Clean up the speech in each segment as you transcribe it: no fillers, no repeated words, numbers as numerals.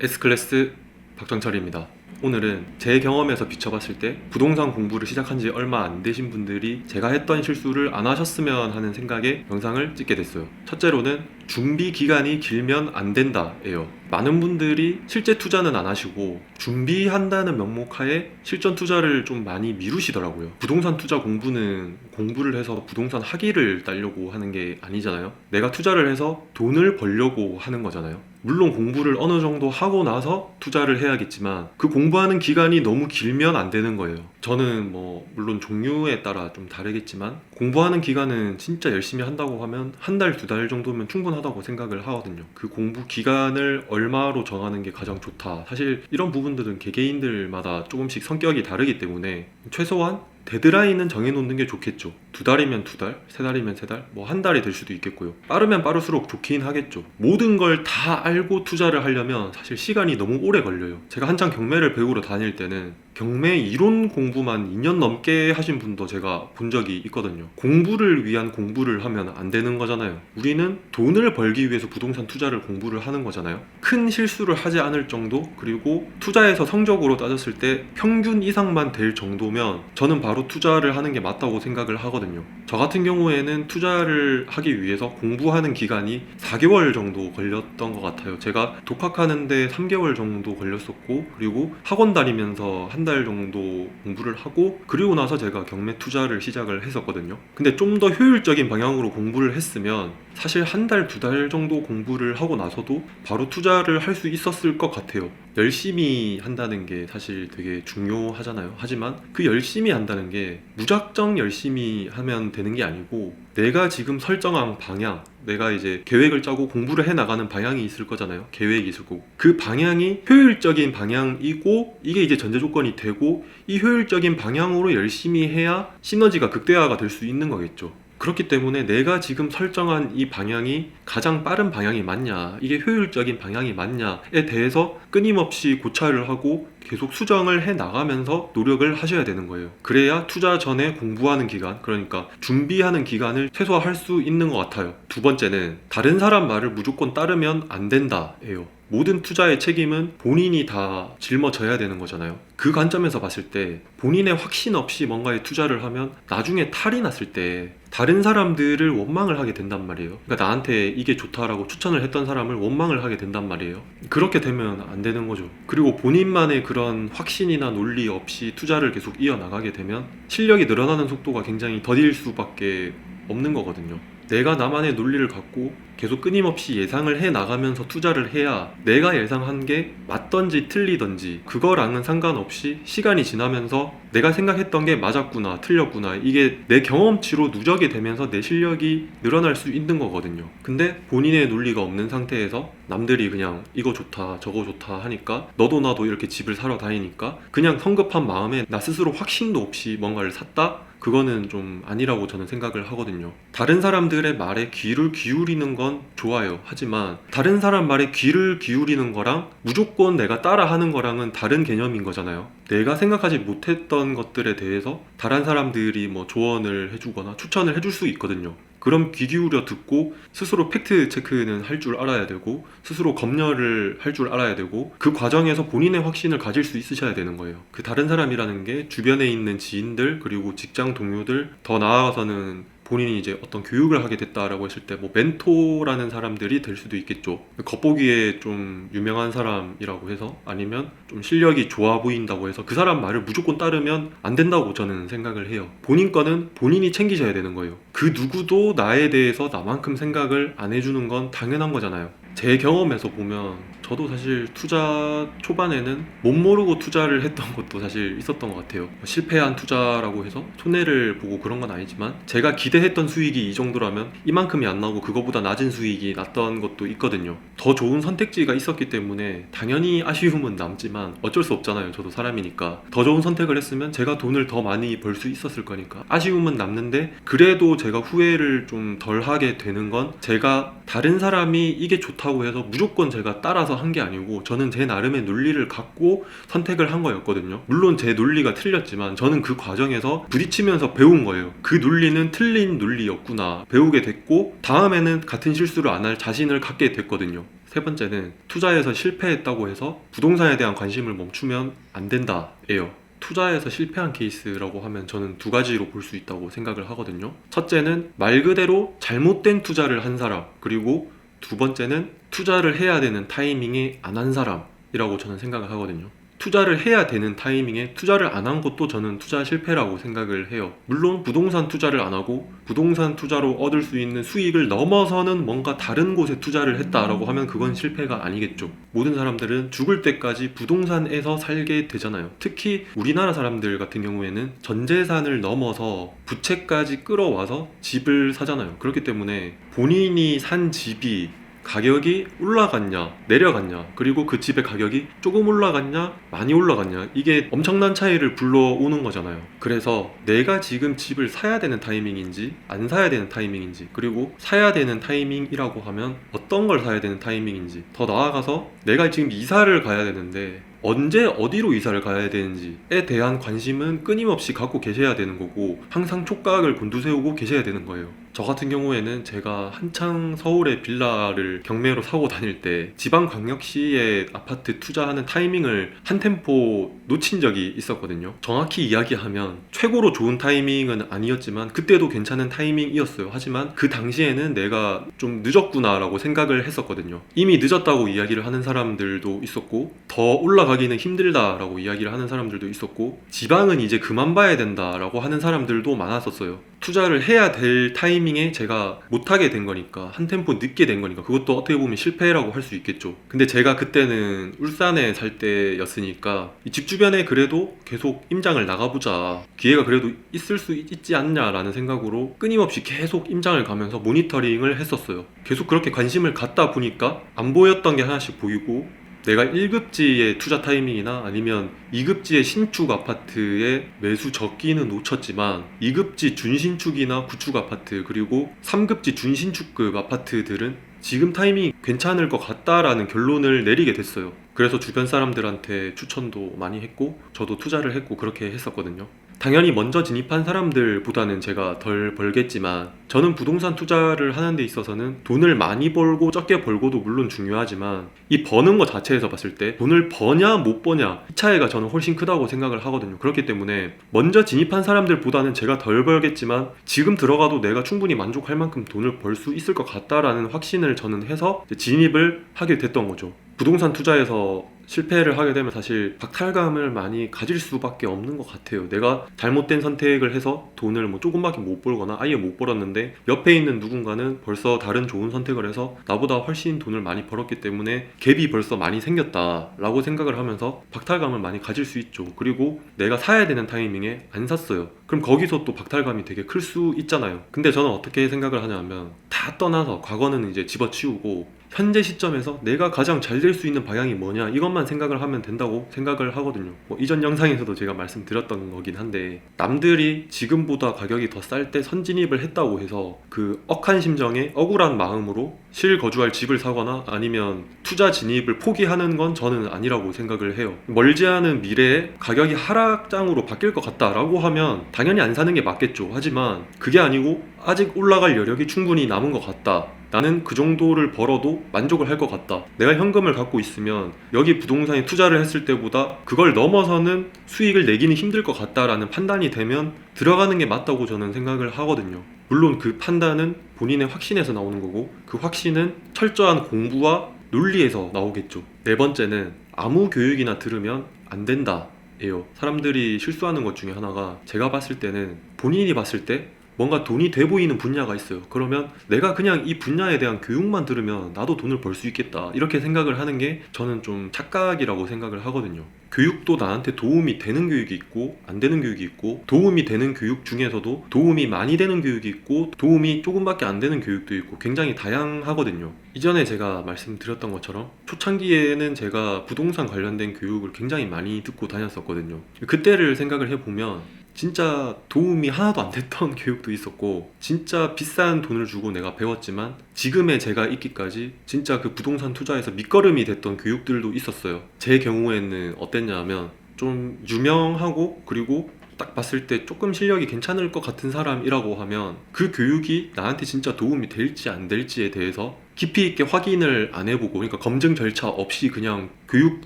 S클래스 박정철입니다. 오늘은 제 경험에서 비춰봤을 때 부동산 공부를 시작한 지 얼마 안 되신 분들이 제가 했던 실수를 안 하셨으면 하는 생각에 영상을 찍게 됐어요. 첫째로는 준비 기간이 길면 안 된다 예요. 많은 분들이 실제 투자는 안 하시고 준비한다는 명목하에 실전 투자를 좀 많이 미루시더라고요. 부동산 투자 공부는 공부를 해서 부동산 학위를 따려고 하는 게 아니잖아요. 내가 투자를 해서 돈을 벌려고 하는 거잖아요. 물론 공부를 어느 정도 하고 나서 투자를 해야겠지만 그 공부하는 기간이 너무 길면 안 되는 거예요. 저는 물론 종류에 따라 좀 다르겠지만 공부하는 기간은 진짜 열심히 한다고 하면 한 달, 두 달 정도면 충분하다고 생각을 하거든요. 그 공부 기간을 얼마로 정하는 게 가장 좋다. 사실 이런 부분들은 개개인들마다 조금씩 성격이 다르기 때문에 최소한 데드라인은 정해놓는 게 좋겠죠. 두 달이면 두 달, 세 달이면 세 달, 한 달이 될 수도 있겠고요. 빠르면 빠를수록 좋긴 하겠죠. 모든 걸 다 알고 투자를 하려면 사실 시간이 너무 오래 걸려요. 제가 한창 경매를 배우러 다닐 때는 경매 이론 공부만 2년 넘게 하신 분도 제가 본 적이 있거든요. 공부를 위한 공부를 하면 안 되는 거잖아요. 우리는 돈을 벌기 위해서 부동산 투자를 공부를 하는 거잖아요. 큰 실수를 하지 않을 정도, 그리고 투자에서 성적으로 따졌을 때 평균 이상만 될 정도면 저는 바로 투자를 하는 게 맞다고 생각을 하거든요. 저 같은 경우에는 투자를 하기 위해서 공부하는 기간이 4개월 정도 걸렸던 것 같아요. 제가 독학하는데 3개월 정도 걸렸었고, 그리고 학원 다니면서 한 달 정도 공부를 하고, 그리고 나서 제가 경매 투자를 시작을 했었거든요. 근데 좀 더 효율적인 방향으로 공부를 했으면 사실 한 달, 두 달 정도 공부를 하고 나서도 바로 투자를 할 수 있었을 것 같아요. 열심히 한다는 게 사실 되게 중요하잖아요. 하지만 그 열심히 한다는 게 무작정 열심히 하면 되는 게 아니고, 내가 지금 설정한 방향, 내가 이제 계획을 짜고 공부를 해 나가는 방향이 있을 거잖아요. 계획이 있을 거고, 그 방향이 효율적인 방향이고, 이게 이제 전제 조건이 되고, 이 효율적인 방향으로 열심히 해야 시너지가 극대화가 될 수 있는 거겠죠. 그렇기 때문에 내가 지금 설정한 이 방향이 가장 빠른 방향이 맞냐, 이게 효율적인 방향이 맞냐에 대해서 끊임없이 고찰을 하고 계속 수정을 해 나가면서 노력을 하셔야 되는 거예요. 그래야 투자 전에 공부하는 기간, 그러니까 준비하는 기간을 최소화할 수 있는 것 같아요. 두 번째는 다른 사람 말을 무조건 따르면 안 된다 예요. 모든 투자의 책임은 본인이 다 짊어져야 되는 거잖아요. 그 관점에서 봤을 때 본인의 확신 없이 뭔가에 투자를 하면 나중에 탈이 났을 때 다른 사람들을 원망을 하게 된단 말이에요. 그러니까 나한테 이게 좋다라고 추천을 했던 사람을 원망을 하게 된단 말이에요. 그렇게 되면 안 되는 거죠. 그리고 본인만의 그런 확신이나 논리 없이 투자를 계속 이어나가게 되면 실력이 늘어나는 속도가 굉장히 더딜 수밖에 없는 거거든요. 내가 나만의 논리를 갖고 계속 끊임없이 예상을 해 나가면서 투자를 해야 내가 예상한 게 맞던지 틀리던지 그거랑은 상관없이 시간이 지나면서 내가 생각했던 게 맞았구나 틀렸구나, 이게 내 경험치로 누적이 되면서 내 실력이 늘어날 수 있는 거거든요. 근데 본인의 논리가 없는 상태에서 남들이 그냥 이거 좋다 저거 좋다 하니까, 너도 나도 이렇게 집을 사러 다니니까 그냥 성급한 마음에 나 스스로 확신도 없이 뭔가를 샀다? 그거는 좀 아니라고 저는 생각을 하거든요. 다른 사람들의 말에 귀를 기울이는 건 좋아요. 하지만 다른 사람 말에 귀를 기울이는 거랑 무조건 내가 따라하는 거랑은 다른 개념인 거잖아요. 내가 생각하지 못했던 것들에 대해서 다른 사람들이 조언을 해주거나 추천을 해줄 수 있거든요. 그럼 귀 기울여 듣고 스스로 팩트 체크는 할 줄 알아야 되고, 스스로 검열을 할 줄 알아야 되고, 그 과정에서 본인의 확신을 가질 수 있으셔야 되는 거예요. 그 다른 사람이라는 게 주변에 있는 지인들, 그리고 직장 동료들, 더 나아가서는 본인이 이제 어떤 교육을 하게 됐다라고 했을 때 멘토라는 사람들이 될 수도 있겠죠. 겉보기에 좀 유명한 사람이라고 해서, 아니면 좀 실력이 좋아 보인다고 해서 그 사람 말을 무조건 따르면 안 된다고 저는 생각을 해요. 본인 거는 본인이 챙기셔야 되는 거예요. 그 누구도 나에 대해서 나만큼 생각을 안 해주는 건 당연한 거잖아요. 제 경험에서 보면 저도 사실 투자 초반에는 못 모르고 투자를 했던 것도 사실 있었던 것 같아요. 실패한 투자라고 해서 손해를 보고 그런 건 아니지만, 제가 기대했던 수익이 이 정도라면 이만큼이 안 나오고 그거보다 낮은 수익이 났던 것도 있거든요. 더 좋은 선택지가 있었기 때문에 당연히 아쉬움은 남지만 어쩔 수 없잖아요. 저도 사람이니까. 더 좋은 선택을 했으면 제가 돈을 더 많이 벌 수 있었을 거니까 아쉬움은 남는데, 그래도 제가 후회를 좀 덜 하게 되는 건, 제가 다른 사람이 이게 좋다고 해서 무조건 제가 따라서 한 게 아니고, 저는 제 나름의 논리를 갖고 선택을 한 거였거든요. 물론 제 논리가 틀렸지만 저는 그 과정에서 부딪히면서 배운 거예요. 그 논리는 틀린 논리였구나 배우게 됐고, 다음에는 같은 실수를 안 할 자신을 갖게 됐거든요. 세 번째는 투자에서 실패했다고 해서 부동산에 대한 관심을 멈추면 안 된다예요. 투자에서 실패한 케이스라고 하면 저는 두 가지로 볼 수 있다고 생각을 하거든요. 첫째는 말 그대로 잘못된 투자를 한 사람, 그리고 두 번째는 투자를 해야 되는 타이밍에 안 한 사람이라고 저는 생각을 하거든요. 투자를 해야 되는 타이밍에 투자를 안 한 것도 저는 투자 실패라고 생각을 해요. 물론 부동산 투자를 안 하고 부동산 투자로 얻을 수 있는 수익을 넘어서는 뭔가 다른 곳에 투자를 했다라고 하면 그건 실패가 아니겠죠. 모든 사람들은 죽을 때까지 부동산에서 살게 되잖아요. 특히 우리나라 사람들 같은 경우에는 전 재산을 넘어서 부채까지 끌어와서 집을 사잖아요. 그렇기 때문에 본인이 산 집이 가격이 올라갔냐 내려갔냐, 그리고 그 집의 가격이 조금 올라갔냐 많이 올라갔냐, 이게 엄청난 차이를 불러오는 거잖아요. 그래서 내가 지금 집을 사야 되는 타이밍인지 안 사야 되는 타이밍인지, 그리고 사야 되는 타이밍이라고 하면 어떤 걸 사야 되는 타이밍인지, 더 나아가서 내가 지금 이사를 가야 되는데 언제 어디로 이사를 가야 되는지에 대한 관심은 끊임없이 갖고 계셔야 되는 거고, 항상 촉각을 곤두세우고 계셔야 되는 거예요. 저 같은 경우에는 제가 한창 서울의 빌라를 경매로 사고 다닐 때 지방광역시에 아파트 투자하는 타이밍을 한 템포 놓친 적이 있었거든요. 정확히 이야기하면 최고로 좋은 타이밍은 아니었지만 그때도 괜찮은 타이밍이었어요. 하지만 그 당시에는 내가 좀 늦었구나 라고 생각을 했었거든요. 이미 늦었다고 이야기를 하는 사람들도 있었고, 더 올라가기는 힘들다 라고 이야기를 하는 사람들도 있었고, 지방은 이제 그만 봐야 된다 라고 하는 사람들도 많았었어요. 투자를 해야 될 타이밍에 제가 못하게 된 거니까, 한 템포 늦게 된 거니까 그것도 어떻게 보면 실패라고 할 수 있겠죠. 근데 제가 그때는 울산에 살 때였으니까 이 집 주변에 그래도 계속 임장을 나가보자, 기회가 그래도 있을 수 있지 않냐라는 생각으로 끊임없이 계속 임장을 가면서 모니터링을 했었어요. 계속 그렇게 관심을 갖다 보니까 안 보였던 게 하나씩 보이고, 내가 1급지의 투자 타이밍이나 아니면 2급지의 신축 아파트의 매수 적기는 놓쳤지만 2급지 준신축이나 구축 아파트, 그리고 3급지 준신축급 아파트들은 지금 타이밍이 괜찮을 것 같다라는 결론을 내리게 됐어요. 그래서 주변 사람들한테 추천도 많이 했고 저도 투자를 했고 그렇게 했었거든요. 당연히 먼저 진입한 사람들보다는 제가 덜 벌겠지만, 저는 부동산 투자를 하는 데 있어서는 돈을 많이 벌고 적게 벌고도 물론 중요하지만 이 버는 것 자체에서 봤을 때 돈을 버냐 못 버냐, 이 차이가 저는 훨씬 크다고 생각을 하거든요. 그렇기 때문에 먼저 진입한 사람들보다는 제가 덜 벌겠지만 지금 들어가도 내가 충분히 만족할 만큼 돈을 벌 수 있을 것 같다라는 확신을 저는 해서 진입을 하게 됐던 거죠. 부동산 투자에서 실패를 하게 되면 사실 박탈감을 많이 가질 수밖에 없는 것 같아요. 내가 잘못된 선택을 해서 돈을 뭐 조금밖에 못 벌거나 아예 못 벌었는데 옆에 있는 누군가는 벌써 다른 좋은 선택을 해서 나보다 훨씬 돈을 많이 벌었기 때문에 갭이 벌써 많이 생겼다라고 생각을 하면서 박탈감을 많이 가질 수 있죠. 그리고 내가 사야 되는 타이밍에 안 샀어요. 그럼 거기서 또 박탈감이 되게 클 수 있잖아요. 근데 저는 어떻게 생각을 하냐면, 다 떠나서 과거는 이제 집어치우고 현재 시점에서 내가 가장 잘 될 수 있는 방향이 뭐냐, 이것만 생각을 하면 된다고 생각을 하거든요. 이전 영상에서도 제가 말씀드렸던 거긴 한데, 남들이 지금보다 가격이 더 쌀 때 선진입을 했다고 해서 그 억한 심정에 억울한 마음으로 실거주할 집을 사거나 아니면 투자 진입을 포기하는 건 저는 아니라고 생각을 해요. 멀지 않은 미래에 가격이 하락장으로 바뀔 것 같다라고 하면 당연히 안 사는 게 맞겠죠. 하지만 그게 아니고 아직 올라갈 여력이 충분히 남은 것 같다, 나는 그 정도를 벌어도 만족을 할 것 같다, 내가 현금을 갖고 있으면 여기 부동산에 투자를 했을 때보다 그걸 넘어서는 수익을 내기는 힘들 것 같다라는 판단이 되면 들어가는 게 맞다고 저는 생각을 하거든요. 물론 그 판단은 본인의 확신에서 나오는 거고, 그 확신은 철저한 공부와 논리에서 나오겠죠. 네 번째는 아무 교육이나 들으면 안 된다 예요. 사람들이 실수하는 것 중에 하나가, 제가 봤을 때는 본인이 봤을 때 뭔가 돈이 돼 보이는 분야가 있어요. 그러면 내가 그냥 이 분야에 대한 교육만 들으면 나도 돈을 벌 수 있겠다, 이렇게 생각을 하는 게 저는 좀 착각이라고 생각을 하거든요. 교육도 나한테 도움이 되는 교육이 있고 안 되는 교육이 있고, 도움이 되는 교육 중에서도 도움이 많이 되는 교육이 있고 도움이 조금밖에 안 되는 교육도 있고 굉장히 다양하거든요. 이전에 제가 말씀드렸던 것처럼 초창기에는 제가 부동산 관련된 교육을 굉장히 많이 듣고 다녔었거든요. 그때를 생각을 해보면 진짜 도움이 하나도 안 됐던 교육도 있었고, 진짜 비싼 돈을 주고 내가 배웠지만 지금의 제가 있기까지 진짜 그 부동산 투자에서 밑거름이 됐던 교육들도 있었어요. 제 경우에는 어땠냐면, 좀 유명하고 그리고 딱 봤을 때 조금 실력이 괜찮을 것 같은 사람이라고 하면 그 교육이 나한테 진짜 도움이 될지 안 될지에 대해서 깊이 있게 확인을 안 해보고, 그러니까 검증 절차 없이 그냥 교육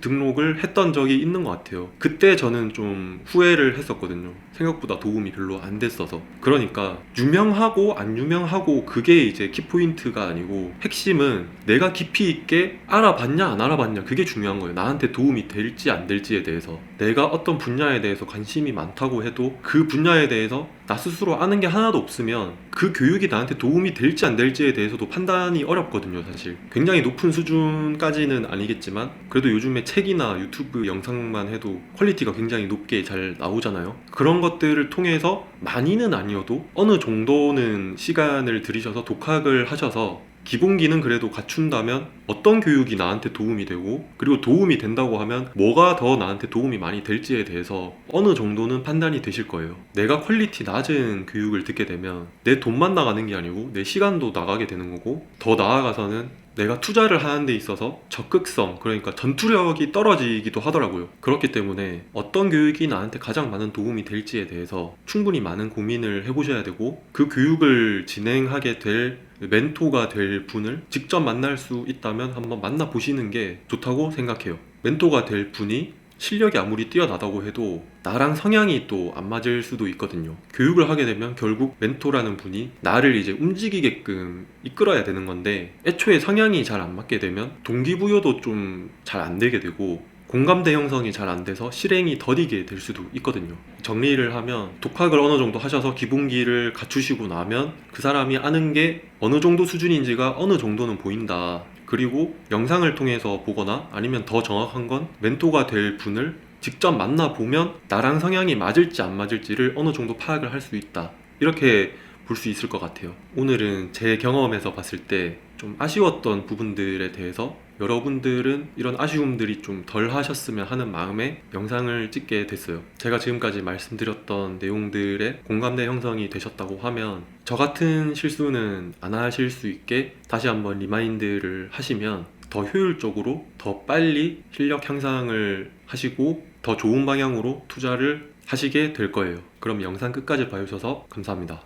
등록을 했던 적이 있는 것 같아요. 그때 저는 좀 후회를 했었거든요. 생각보다 도움이 별로 안 됐어서. 그러니까 유명하고 안 유명하고 그게 이제 키포인트가 아니고, 핵심은 내가 깊이 있게 알아봤냐 안 알아봤냐, 그게 중요한 거예요. 나한테 도움이 될지 안 될지에 대해서. 내가 어떤 분야에 대해서 관심이 많다고 해도 그 분야에 대해서 나 스스로 아는 게 하나도 없으면 그 교육이 나한테 도움이 될지 안 될지에 대해서도 판단이 어렵거든요. 사실 굉장히 높은 수준까지는 아니겠지만, 그래도 요즘에 책이나 유튜브 영상만 해도 퀄리티가 굉장히 높게 잘 나오잖아요. 그런 것들을 통해서 많이는 아니어도 어느 정도는 시간을 들이셔서 독학을 하셔서 기본기는 그래도 갖춘다면 어떤 교육이 나한테 도움이 되고, 그리고 도움이 된다고 하면 뭐가 더 나한테 도움이 많이 될지에 대해서 어느 정도는 판단이 되실 거예요. 내가 퀄리티 낮은 교육을 듣게 되면 내 돈만 나가는 게 아니고 내 시간도 나가게 되는 거고, 더 나아가서는 내가 투자를 하는 데 있어서 적극성, 그러니까 전투력이 떨어지기도 하더라고요. 그렇기 때문에 어떤 교육이 나한테 가장 많은 도움이 될지에 대해서 충분히 많은 고민을 해보셔야 되고, 그 교육을 진행하게 될 멘토가 될 분을 직접 만날 수 있다면 한번 만나보시는 게 좋다고 생각해요. 멘토가 될 분이 실력이 아무리 뛰어나다고 해도 나랑 성향이 또 안 맞을 수도 있거든요. 교육을 하게 되면 결국 멘토라는 분이 나를 이제 움직이게끔 이끌어야 되는 건데, 애초에 성향이 잘 안 맞게 되면 동기부여도 좀 잘 안 되게 되고, 공감대 형성이 잘 안 돼서 실행이 더디게 될 수도 있거든요. 정리를 하면, 독학을 어느 정도 하셔서 기본기를 갖추시고 나면 그 사람이 아는 게 어느 정도 수준인지가 어느 정도는 보인다. 그리고 영상을 통해서 보거나 아니면 더 정확한 건 멘토가 될 분을 직접 만나보면 나랑 성향이 맞을지 안 맞을지를 어느 정도 파악을 할 수 있다. 이렇게 볼 수 있을 것 같아요. 오늘은 제 경험에서 봤을 때 좀 아쉬웠던 부분들에 대해서, 여러분들은 이런 아쉬움들이 좀 덜 하셨으면 하는 마음에 영상을 찍게 됐어요. 제가 지금까지 말씀드렸던 내용들의 공감대 형성이 되셨다고 하면 저 같은 실수는 안 하실 수 있게 다시 한번 리마인드를 하시면 더 효율적으로 더 빨리 실력 향상을 하시고 더 좋은 방향으로 투자를 하시게 될 거예요. 그럼 영상 끝까지 봐주셔서 감사합니다.